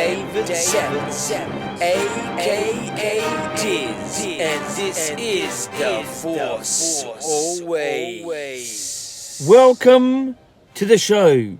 David Savage, a.k.a. Diz, and this is The Force Always. Welcome to the show.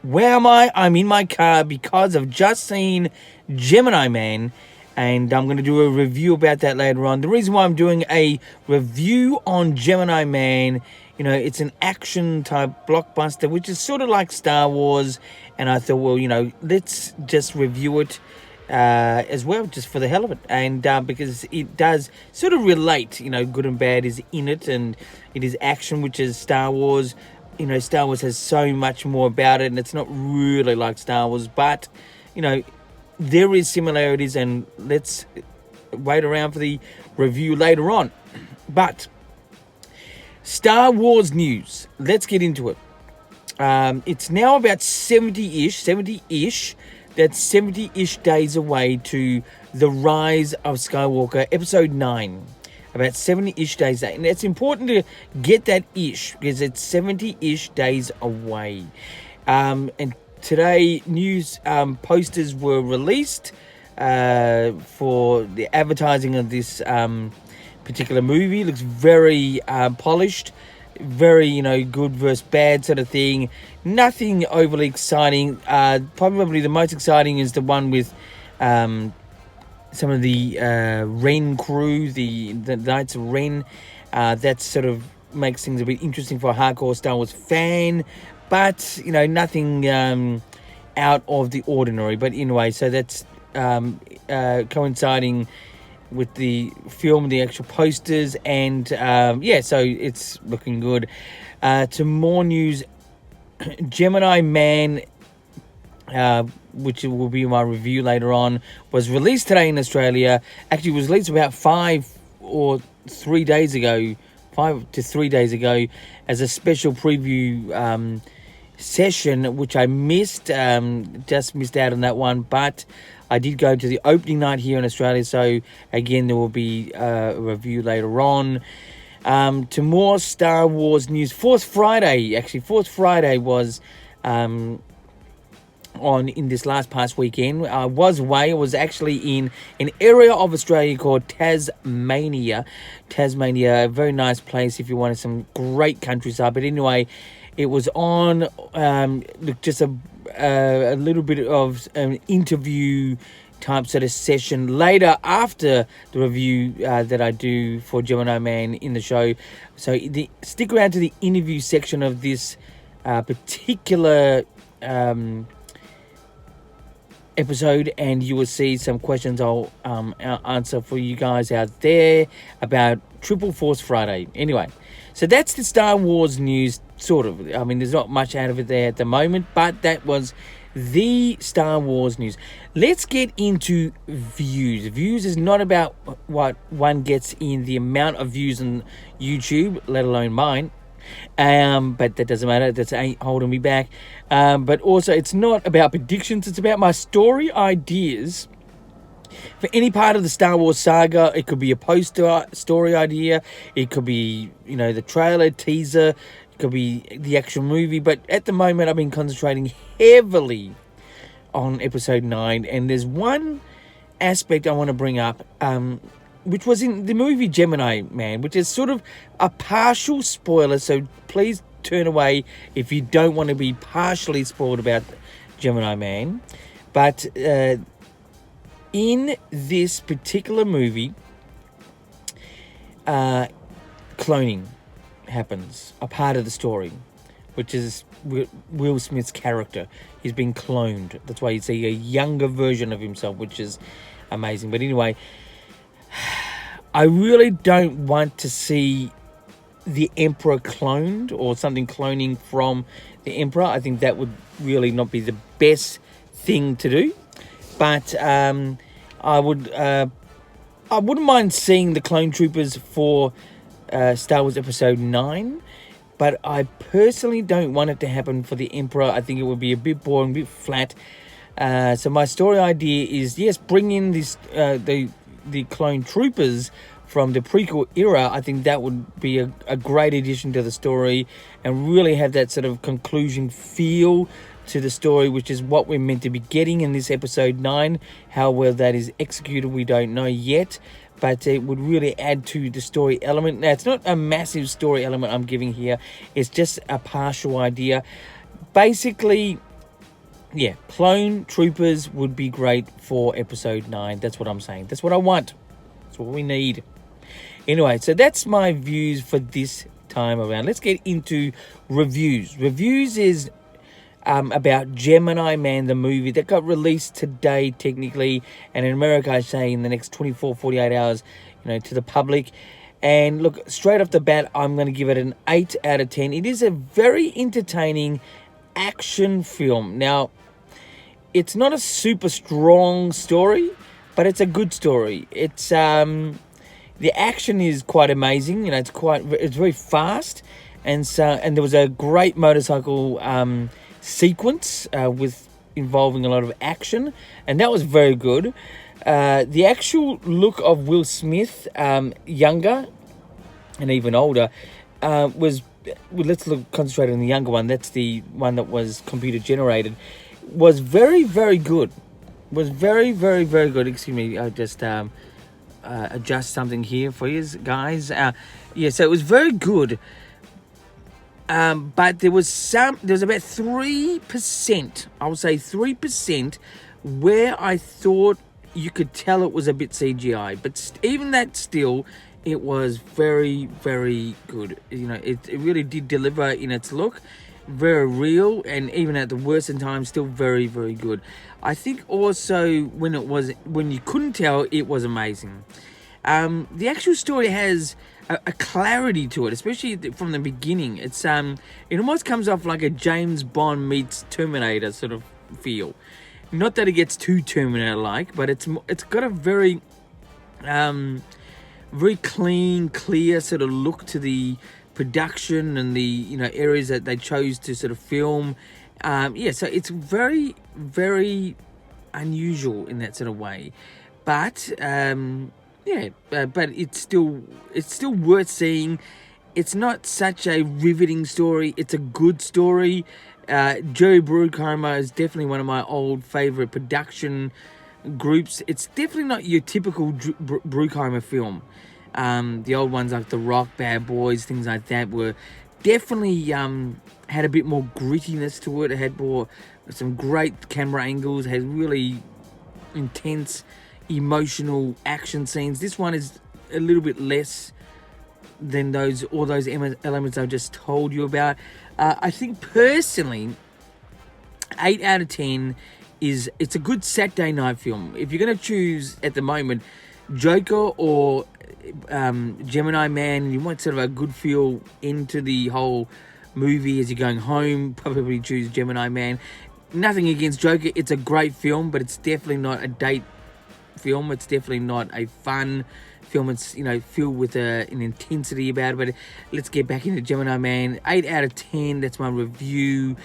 Where am I? I'm in my car because I've just seen Gemini Man, and I'm going to do a review about that later on. The reason why I'm doing a review on Gemini Man, it's an action type blockbuster, which is sort of like Star Wars, and I thought, well, let's just review it as well, just for the hell of it, and because it does sort of relate, good and bad is in it, and it is action, which is Star Wars. Star Wars has so much more about it, and it's not really like Star Wars, but, there is similarities, and let's wait around for the review later on. But Star Wars news, let's get into it. It's now about 70-ish, that's 70-ish days away to The Rise of Skywalker, Episode 9. About 70-ish days. And it's important to get that ish, because it's 70-ish days away. And today, news posters were released for the advertising of this particular movie. It looks very polished, very, good versus bad sort of thing. Nothing overly exciting. Probably the most exciting is the one with some of the Ren crew, the Knights of Ren. That sort of makes things a bit interesting for a hardcore Star Wars fan. But, nothing out of the ordinary. But anyway, so that's coinciding with the film, the actual posters. And, so it's looking good. To more news, Gemini Man, which will be my review later on, was released today in Australia. Actually, it was released about 5 to 3 days ago, as a special preview session, which I missed, just missed out on that one, but I did go to the opening night here in Australia, so again, there will be a review later on. To more Star Wars news, Fourth Friday was on in this last past weekend. I was actually in an area of Australia called Tasmania, a very nice place if you wanted some great countryside. But anyway, it was on just a little bit of an interview type sort of session later after the review that I do for Gemini Man in the show. So stick around to the interview section of this particular episode, and you will see some questions I'll answer for you guys out there about Triple Force Friday. Anyway, so that's the Star Wars news, sort of. I mean, there's not much out of it there at the moment, but that was the Star Wars news. Let's get into views. Views is not about what one gets in the amount of views on YouTube, let alone mine. But that doesn't matter. That ain't holding me back. But also, it's not about predictions. It's about my story ideas for any part of the Star Wars saga. It could be a poster story idea. It could be, the trailer, teaser. It could be the actual movie. But at the moment, I've been concentrating heavily on Episode 9. And there's one aspect I want to bring up, which was in the movie Gemini Man, which is sort of a partial spoiler, so please turn away if you don't want to be partially spoiled about Gemini Man. But in this particular movie, cloning happens, a part of the story, which is Will Smith's character. He's been cloned. That's why you see a younger version of himself, which is amazing. But anyway, I really don't want to see the Emperor cloned or something cloning from the Emperor. I think that would really not be the best thing to do. But I wouldn't mind seeing the clone troopers for Star Wars Episode 9. But I personally don't want it to happen for the Emperor. I think it would be a bit boring, a bit flat. So my story idea is, yes, bring in this the clone troopers from the prequel era. I think that would be a great addition to the story and really have that sort of conclusion feel to the story, which is what we're meant to be getting in this episode 9. How well that is executed, we don't know yet, but it would really add to the story element. Now, it's not a massive story element I'm giving here. It's just a partial idea. Basically, yeah, clone troopers would be great for episode 9. That's what I'm saying. That's what I want. That's what we need. Anyway, so that's my views for this time around. Let's get into reviews. Reviews is about Gemini Man, the movie that got released today technically, and in America I say in the next 48 hours, to the public. And look, straight off the bat, I'm going to give it an 8 out of 10. It is a very entertaining action film. Now, it's not a super strong story, but it's a good story. It's the action is quite amazing. It's very fast, and there was a great motorcycle sequence with involving a lot of action, and that was very good. The actual look of Will Smith, younger and even older, was. Well, let's concentrate on the younger one. That's the one that was computer generated. Was very, very good. Was very, very, very good. Excuse me. I just adjust something here for you guys. So it was very good. But there was about 3%. I would say 3% where I thought you could tell it was a bit CGI. But even that still, it was very, very good. It really did deliver in its look. Very real, and even at the worst in times, still very, very good. I think also when you couldn't tell, it was amazing. The actual story has a clarity to it, especially from the beginning. It almost comes off like a James Bond meets Terminator sort of feel. Not that it gets too Terminator-like, but it's got a very very clean, clear sort of look to the production and the areas that they chose to sort of film. So it's very, very unusual in that sort of way, but but it's still worth seeing. It's not such a riveting story. It's a good story. Jerry Bruckheimer is definitely one of my old favorite production groups. It's definitely not your typical Bruckheimer film. The old ones like The Rock, Bad Boys, things like that were definitely had a bit more grittiness to it. It had some great camera angles, had really intense emotional action scenes. This one is a little bit less than all those elements I've just told you about. I think personally, 8 out of 10 it's a good Saturday night film. If you're going to choose at the moment Joker or Gemini Man, you want sort of a good feel into the whole movie as you're going home, probably choose Gemini Man. Nothing against Joker, it's a great film, but it's definitely not a date film. It's definitely not a fun film. It's filled with an intensity about it. But let's get back into Gemini Man. 8 out of 10, that's my review.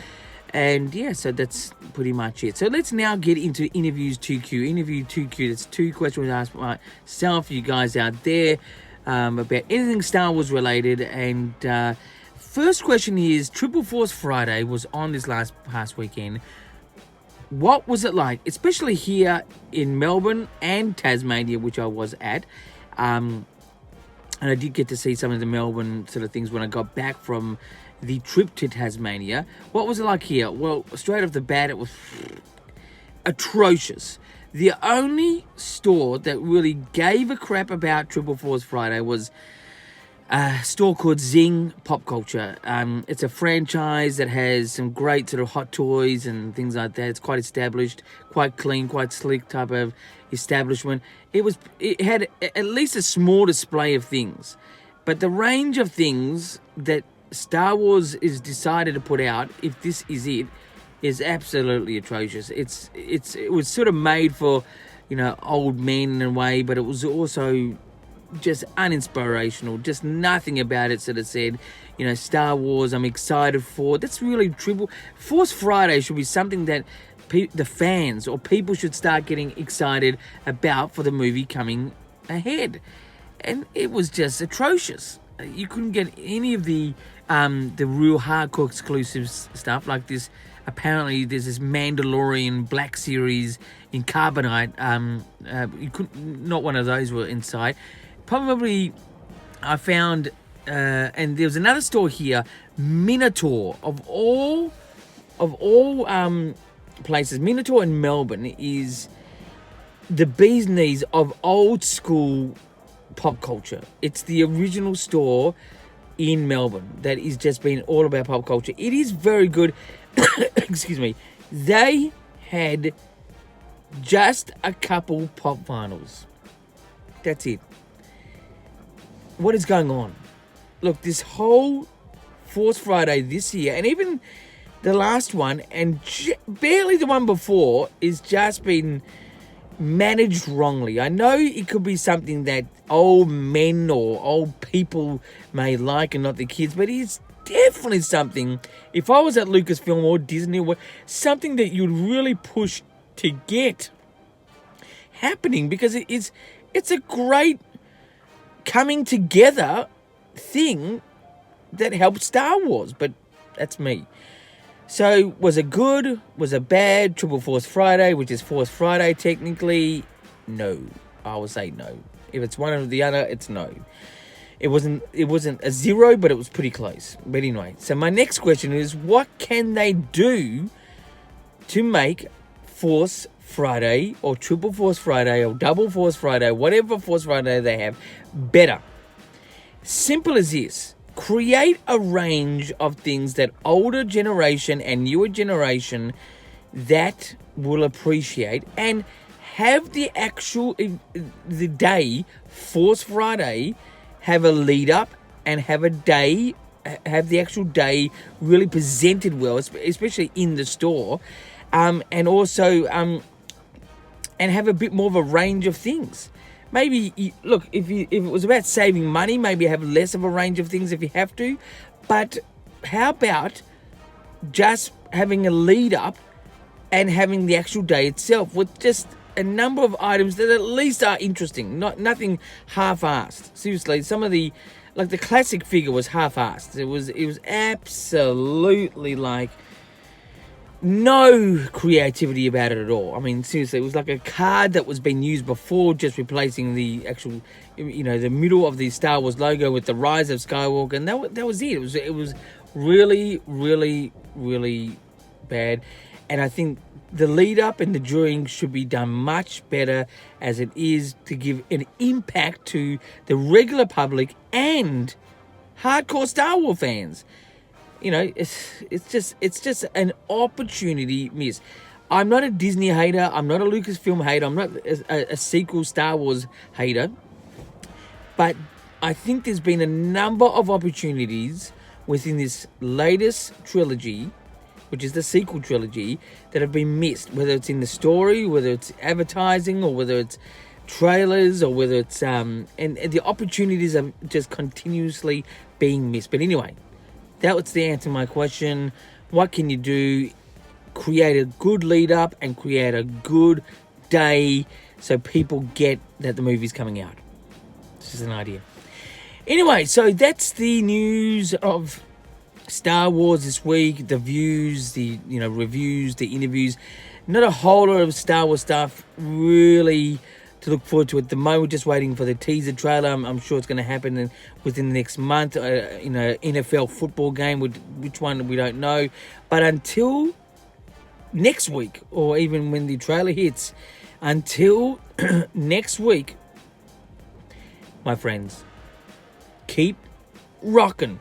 And yeah, so that's pretty much it. So let's now get into Interviews 2Q. Interview 2Q, that's 2 questions asked myself, you guys out there, about anything Star Wars related. And first question is, Triple Force Friday was on this past weekend. What was it like, especially here in Melbourne and Tasmania, which I was at? And I did get to see some of the Melbourne sort of things when I got back from the trip to Tasmania. What was it like here? Well, straight off the bat, it was atrocious. The only store that really gave a crap about Triple Force Friday was a store called Zing Pop Culture. It's a franchise that has some great sort of hot toys and things like that. It's quite established, quite clean, quite slick type of establishment. It had at least a small display of things, but the range of things that Star Wars is decided to put out, if this is it, is absolutely atrocious. It was sort of made for old men in a way, but it was also just uninspirational. Just nothing about it sort of said, Star Wars I'm excited for. That's really Triple Force Friday should be something that the fans or people should start getting excited about for the movie coming ahead. And it was just atrocious. You couldn't get any of the real hardcore exclusive stuff like this apparently there's this Mandalorian Black Series in carbonite. You couldn't, not one of those were inside. Probably I found, and there was another store here, Minotaur, of all places. Minotaur in Melbourne is the bee's knees of old school pop culture. It's the original store in Melbourne that is just been all about pop culture. It is very good. Excuse me. They had just a couple pop vinyls. That's it. What is going on? Look, this whole Force Friday this year, and even the last one, and barely the one before, is just been managed wrongly. I know it could be something that old men or old people may like and not the kids, but it's definitely something, if I was at Lucasfilm or Disney, or something that you'd really push to get happening, because it's a great coming together thing that helped Star Wars. But that's me. So, was it good? Was it bad? Triple Force Friday, which is Force Friday technically? No. I would say no. If it's one or the other, it's no. It wasn't a 0, but it was pretty close. But anyway, so my next question is, what can they do to make Force Friday or Triple Force Friday or Double Force Friday, whatever Force Friday they have, better? Simple as this. Create a range of things that older generation and newer generation that will appreciate, and have the actual the day Force Friday have a lead up, and have the actual day really presented well, especially in the store, and also and have a bit more of a range of things. Maybe, look, if it was about saving money, maybe have less of a range of things if you have to. But how about just having a lead up and having the actual day itself with just a number of items that at least are interesting, nothing half-assed. Seriously, some of the classic figure was half-assed. It was absolutely like no creativity about it at all. I mean, seriously, it was like a card that was being used before, just replacing the actual, the middle of the Star Wars logo with the Rise of Skywalker, and that was it. It was really, really, really bad. And I think the lead up and the during should be done much better as it is, to give an impact to the regular public and hardcore Star Wars fans. It's just an opportunity miss. I'm not a Disney hater. I'm not a Lucasfilm hater. I'm not a sequel Star Wars hater. But I think there's been a number of opportunities within this latest trilogy, which is the sequel trilogy, that have been missed. Whether it's in the story, whether it's advertising, or whether it's trailers, or whether it's and the opportunities are just continuously being missed. But anyway, that was the answer to my question. What can you do? Create a good lead up and create a good day so people get that the movie's coming out. This is an idea. Anyway, so that's the news of Star Wars this week. The views, the reviews, the interviews. Not a whole lot of Star Wars stuff really to look forward to at the moment. We're just waiting for the teaser trailer. I'm sure it's going to happen within the next month. NFL football game, which one we don't know. But until next week, or even when the trailer hits, until next week, my friends, keep rocking.